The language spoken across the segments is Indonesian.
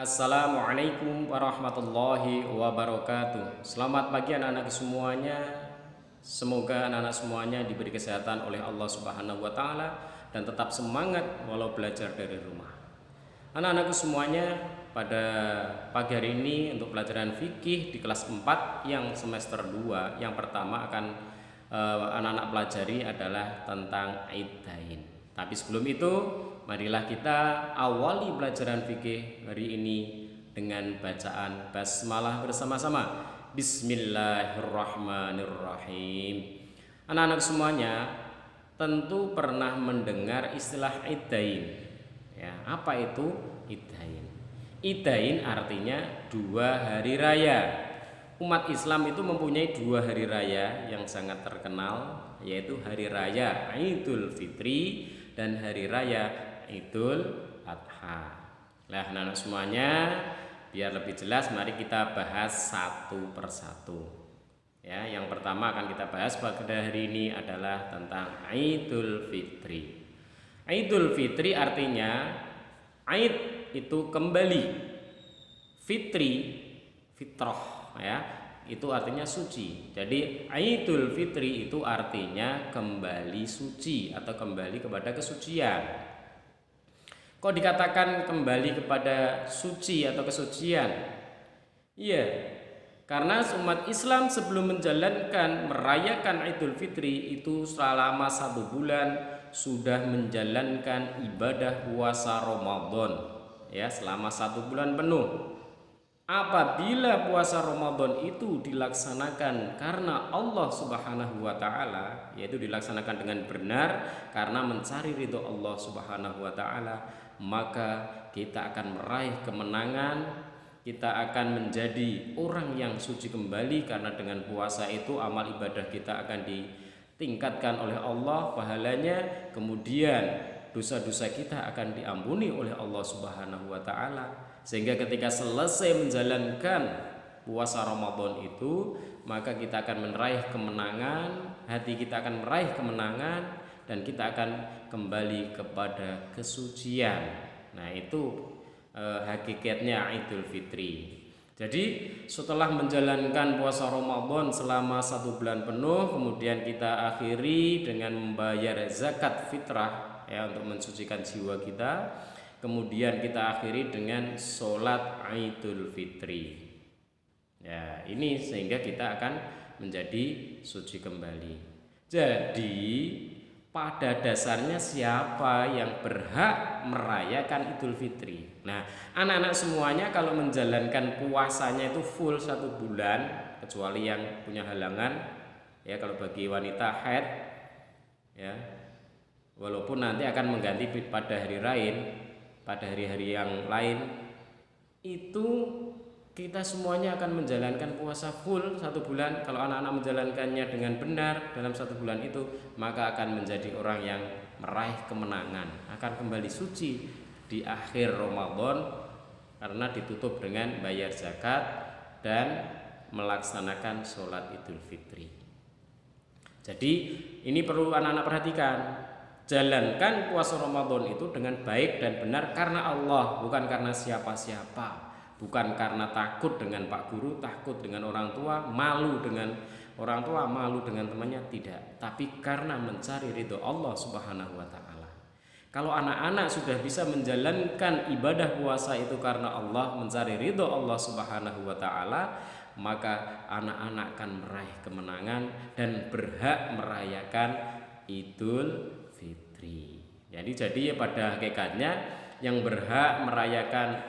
Assalamualaikum warahmatullahi wabarakatuh. Selamat pagi anak-anak semuanya. Semoga anak-anak semuanya diberi kesehatan oleh Allah Subhanahu wa taala dan tetap semangat walau belajar dari rumah. Anak-anakku semuanya, pada pagi hari ini untuk pelajaran fikih di kelas 4 yang semester 2, yang pertama akan anak-anak pelajari adalah tentang iddain. Tapi sebelum itu, marilah kita awali pelajaran fikih hari ini dengan bacaan basmalah bersama-sama. Bismillahirrahmanirrahim. Anak-anak semuanya tentu pernah mendengar istilah iddain. Ya, apa itu iddain? Iddain artinya 2 hari raya. Umat Islam itu mempunyai 2 hari raya yang sangat terkenal, yaitu hari raya Idul Fitri dan hari raya Idul Adha. Nah, anak-anak semuanya, biar lebih jelas, mari kita bahas satu persatu. Ya, yang pertama akan kita bahas pada hari ini adalah tentang Idul Fitri. Idul Fitri artinya Aid itu kembali, Fitri fitrah, ya, itu artinya suci. Jadi Idul Fitri itu artinya kembali suci atau kembali kepada kesucian. Kok dikatakan kembali kepada suci atau kesucian? Iya, karena umat Islam sebelum menjalankan merayakan Idul Fitri itu selama 1 bulan sudah menjalankan ibadah puasa Ramadan, ya, selama 1 bulan penuh. Apabila puasa Ramadan itu dilaksanakan karena Allah Subhanahu wa taala, yaitu dilaksanakan dengan benar karena mencari ridho Allah Subhanahu wa taala, maka kita akan meraih kemenangan, kita akan menjadi orang yang suci kembali karena dengan puasa itu amal ibadah kita akan ditingkatkan oleh Allah pahalanya, kemudian dosa-dosa kita akan diampuni oleh Allah Subhanahu wa taala. Sehingga ketika selesai menjalankan puasa Ramadan itu, maka kita akan meraih kemenangan, hati kita akan meraih kemenangan, dan kita akan kembali kepada kesucian. Nah, itu hakikatnya Idul Fitri. Jadi setelah menjalankan puasa Ramadan selama 1 bulan penuh, kemudian kita akhiri dengan membayar zakat fitrah, ya, untuk mensucikan jiwa kita. Kemudian kita akhiri dengan sholat Idul Fitri. Ya, ini sehingga kita akan menjadi suci kembali. Jadi pada dasarnya siapa yang berhak merayakan Idul Fitri? Nah, anak-anak semuanya kalau menjalankan puasanya itu full 1 bulan, kecuali yang punya halangan, ya, kalau bagi wanita haid, ya, walaupun nanti akan mengganti pada hari lain, pada hari-hari yang lain, itu kita semuanya akan menjalankan puasa full 1 bulan. Kalau anak-anak menjalankannya dengan benar dalam 1 bulan itu, maka akan menjadi orang yang meraih kemenangan, akan kembali suci di akhir Ramadan karena ditutup dengan bayar zakat dan melaksanakan sholat Idul Fitri. Jadi ini perlu anak-anak perhatikan. Jalankan puasa Ramadan itu dengan baik dan benar karena Allah, bukan karena siapa-siapa. Bukan karena takut dengan Pak Guru, takut dengan orang tua, malu dengan orang tua, malu dengan temannya, tidak. Tapi karena mencari ridho Allah Subhanahu wa taala. Kalau anak-anak sudah bisa menjalankan ibadah puasa itu karena Allah, mencari ridho Allah Subhanahu wa taala, maka anak-anak akan meraih kemenangan dan berhak merayakan Idul Fitri. Jadi pada hakikatnya yang berhak merayakan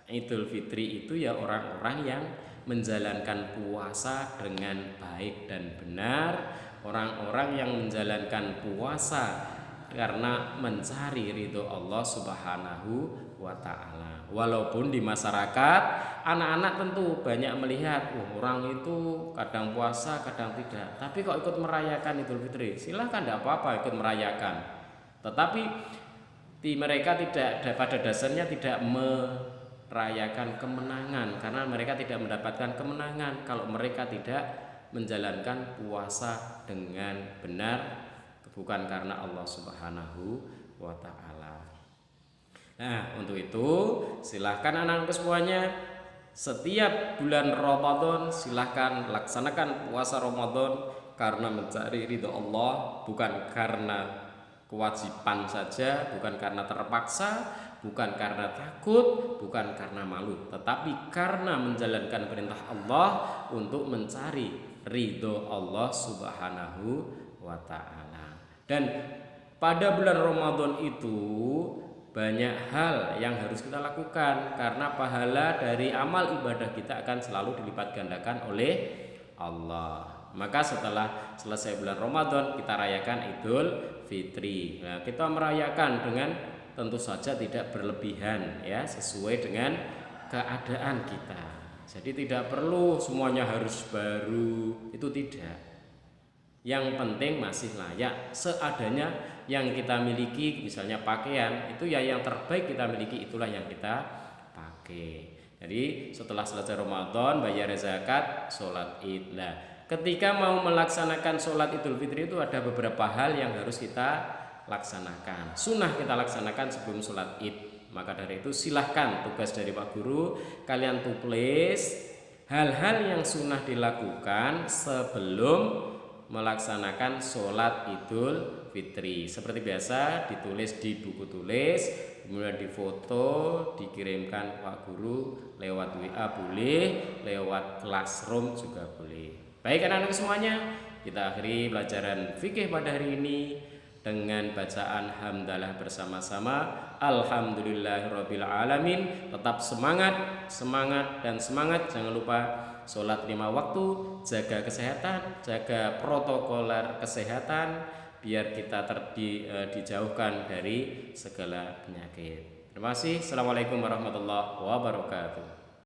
Idul Fitri itu ya orang-orang yang menjalankan puasa dengan baik dan benar, orang-orang yang menjalankan puasa karena mencari ridho Allah Subhanahu wa taala. Walaupun di masyarakat anak-anak tentu banyak melihat, orang itu kadang puasa, kadang tidak, tapi kok ikut merayakan Idul Fitri. Silahkan, tidak apa-apa ikut merayakan. Tetapi mereka tidak, pada dasarnya tidak merayakan kemenangan, karena mereka tidak mendapatkan kemenangan kalau mereka tidak menjalankan puasa dengan benar, bukan karena Allah Subhanahu wa ta'ala. Nah, untuk itu silahkan anak-anak semuanya setiap bulan Ramadan silahkan laksanakan puasa Ramadan karena mencari ridho Allah, bukan karena kewajiban saja, bukan karena terpaksa, bukan karena takut, bukan karena malu, tetapi karena menjalankan perintah Allah untuk mencari ridho Allah Subhanahu wa Ta'ala. Dan pada bulan Ramadan itu banyak hal yang harus kita lakukan karena pahala dari amal ibadah kita akan selalu dilipat gandakan oleh Allah. Maka setelah selesai bulan Ramadan kita rayakan Idul Fitri. Nah, kita merayakan dengan tentu saja tidak berlebihan ya, sesuai dengan keadaan kita. Jadi tidak perlu semuanya harus baru, itu tidak. Yang penting masih layak seadanya yang kita miliki, misalnya pakaian itu ya yang terbaik kita miliki, itulah yang kita pakai. Jadi setelah selesai Ramadan bayar zakat, sholat id. Nah, ketika mau melaksanakan sholat Idul Fitri itu ada beberapa hal yang harus kita laksanakan. Sunnah kita laksanakan sebelum sholat id. Maka dari itu silahkan tugas dari Pak Guru kalian tulis hal-hal yang sunnah dilakukan sebelum melaksanakan sholat Idul Fitri. Seperti biasa ditulis di buku tulis, kemudian difoto, dikirimkan Pak Guru lewat WA boleh, lewat Classroom juga boleh. Baik anak-anak semuanya, kita akhiri pelajaran fikih pada hari ini dengan bacaan hamdalah bersama-sama. Alhamdulillahirabbil alamin. Tetap semangat, semangat dan semangat. Jangan lupa sholat 5 waktu, jaga kesehatan, jaga protokoler kesehatan biar kita dijauhkan dari segala penyakit. Terima kasih. Assalamualaikum warahmatullahi wabarakatuh.